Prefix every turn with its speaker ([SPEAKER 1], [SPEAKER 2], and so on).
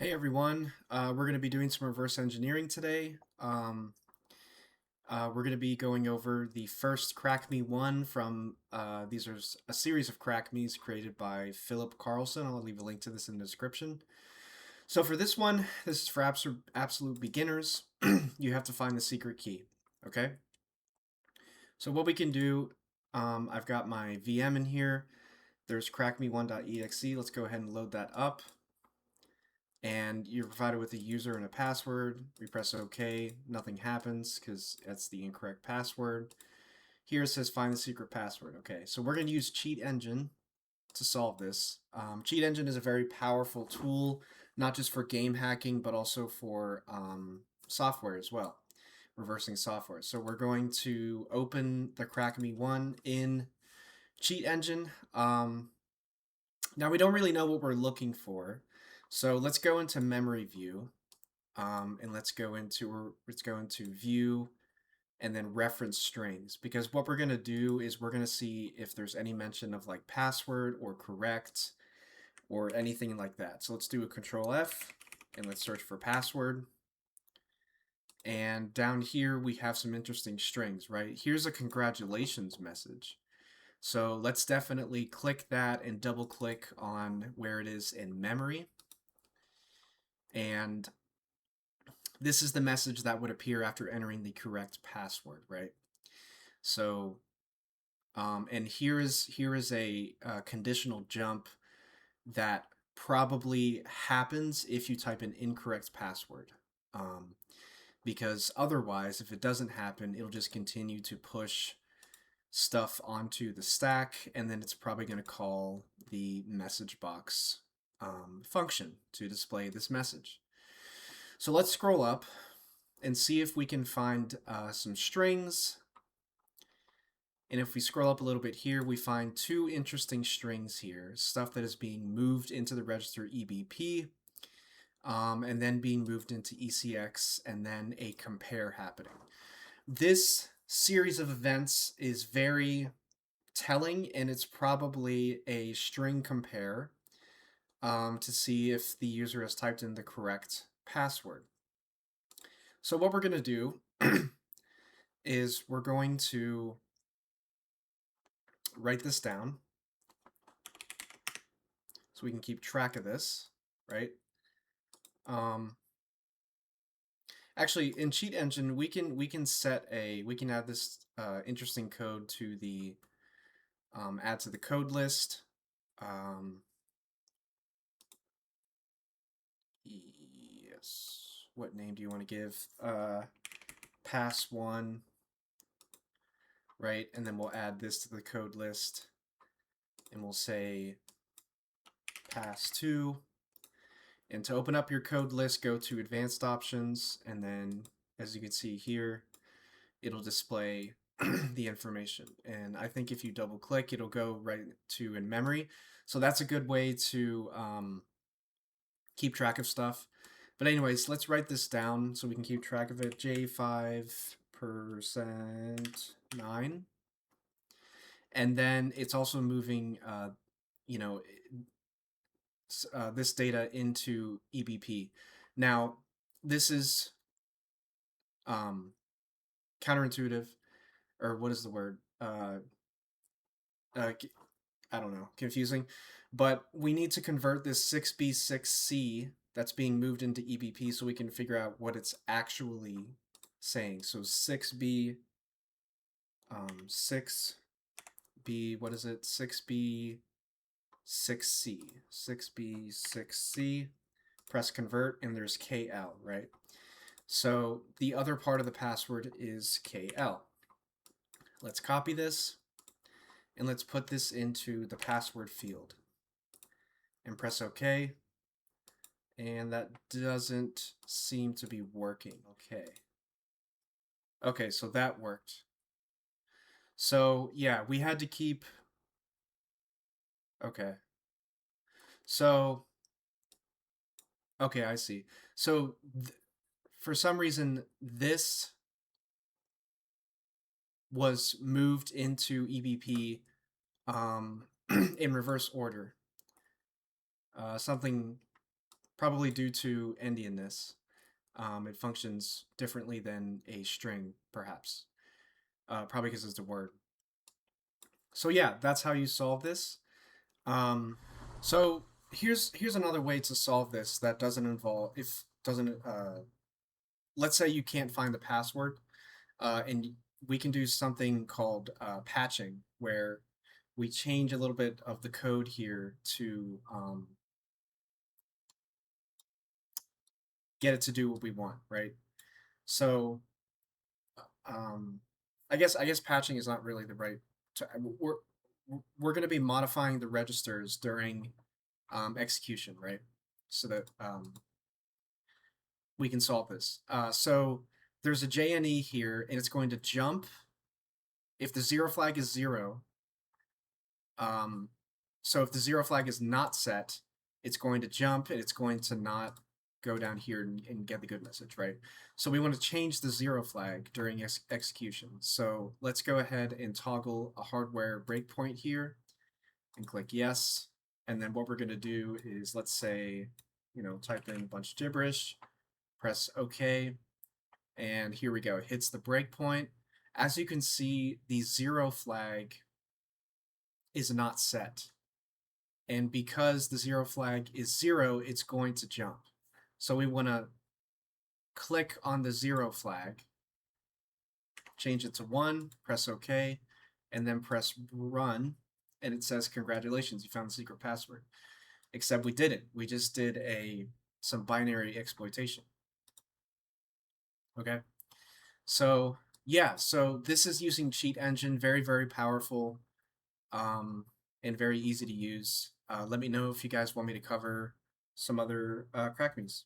[SPEAKER 1] Hey everyone, we're going to be doing some reverse engineering today. We're going to be going over the first Crackme one from, these are a series of Crackmes created by Philip Carlson. I'll leave a link to this in the description. So for this one, this is for absolute beginners. You have to find the secret key, okay? So what we can do, I've got my VM in here. There's crackme1.exe. Let's go ahead and load that up. And you're provided with a user and a password. We press OK, nothing happens because that's the incorrect password. Here it says find the secret password. Okay, so we're going to use Cheat Engine to solve this. Cheat Engine is a very powerful tool, not just for game hacking, but also for software as well, reversing software. So we're going to open the Crackme one in Cheat Engine. Now we don't really know what we're looking for, so let's go into memory view, and let's go into view and then reference strings, because what we're going to do is we're going to see if there's any mention of like password or correct or anything like that. So let's do a control F and let's search for password. And down here we have some interesting strings, right? Here's a congratulations message. So let's definitely click that and double click on where it is in memory. And this is the message that would appear after entering the correct password, right? So, and here is a conditional jump that probably happens if you type an incorrect password. Because otherwise, if it doesn't happen, it'll just continue to push stuff onto the stack, and then it's probably going to call the message box function to display this message. So let's scroll up and see if we can find some strings. And if we scroll up a little bit here, we find two interesting strings here, stuff that is being moved into the register EBP, and then being moved into ECX, and then a compare happening. This series of events is very telling, and it's probably a string compare to see if the user has typed in the correct password. So what we're going to do is we're going to write this down so we can keep track of this, right? Actually, in Cheat Engine, we can add this interesting code to the add to the code list. Yes. What name do you want to give? Pass one, right? And then we'll add this to the code list, and we'll say pass two. And to open up your code list, go to advanced options, and then as you can see here, it'll display the information. And I think if you double click, it'll go right to in memory. So that's a good way to keep track of stuff. But anyways, let's write this down so we can keep track of it. J5% 9. And then it's also moving, you know, this data into EBP. Now, this is counterintuitive, or what is the word? I don't know, confusing. But we need to convert this 6B6C that's being moved into EBP so we can figure out what it's actually saying. So 6B, 6B, what is it? 6B, 6C, 6B6C, press convert, and there's KL, right? So the other part of the password is KL. Let's copy this, and let's put this into the password field. And press OK. And that doesn't seem to be working. Okay. Okay, so that worked. So yeah, we had to keep... Okay. So... Okay, I see. So for some reason, this was moved into EBP in reverse order. Something probably due to endianness. It functions differently than a string, perhaps. Probably because it's a word. So yeah, that's how you solve this. Um, so here's another way to solve this that doesn't involve if doesn't let's say you can't find the password, and we can do something called patching, where we change a little bit of the code here to get it to do what we want, right? So um, I guess patching is not really the right. To, we're going to be modifying the registers during execution, right? So that we can solve this. So there's a JNE here, and it's going to jump if the zero flag is zero. So if the zero flag is not set, it's going to jump and it's going to not go down here and get the good message, right? So we want to change the zero flag during execution. So let's go ahead and toggle a hardware breakpoint here and click yes. And then what we're going to do is, let's say, type in a bunch of gibberish, press OK, and here we go. It hits the breakpoint. As you can see, the zero flag is not set. And because the zero flag is 0, it's going to jump. So we want to click on the zero flag, change it to 1, press OK, and then press run, and it says, congratulations, you found the secret password. Except we didn't. We just did some binary exploitation. Okay? So yeah, so this is using Cheat Engine, very, very powerful, and very easy to use. Let me know if you guys want me to cover some other Crackmes.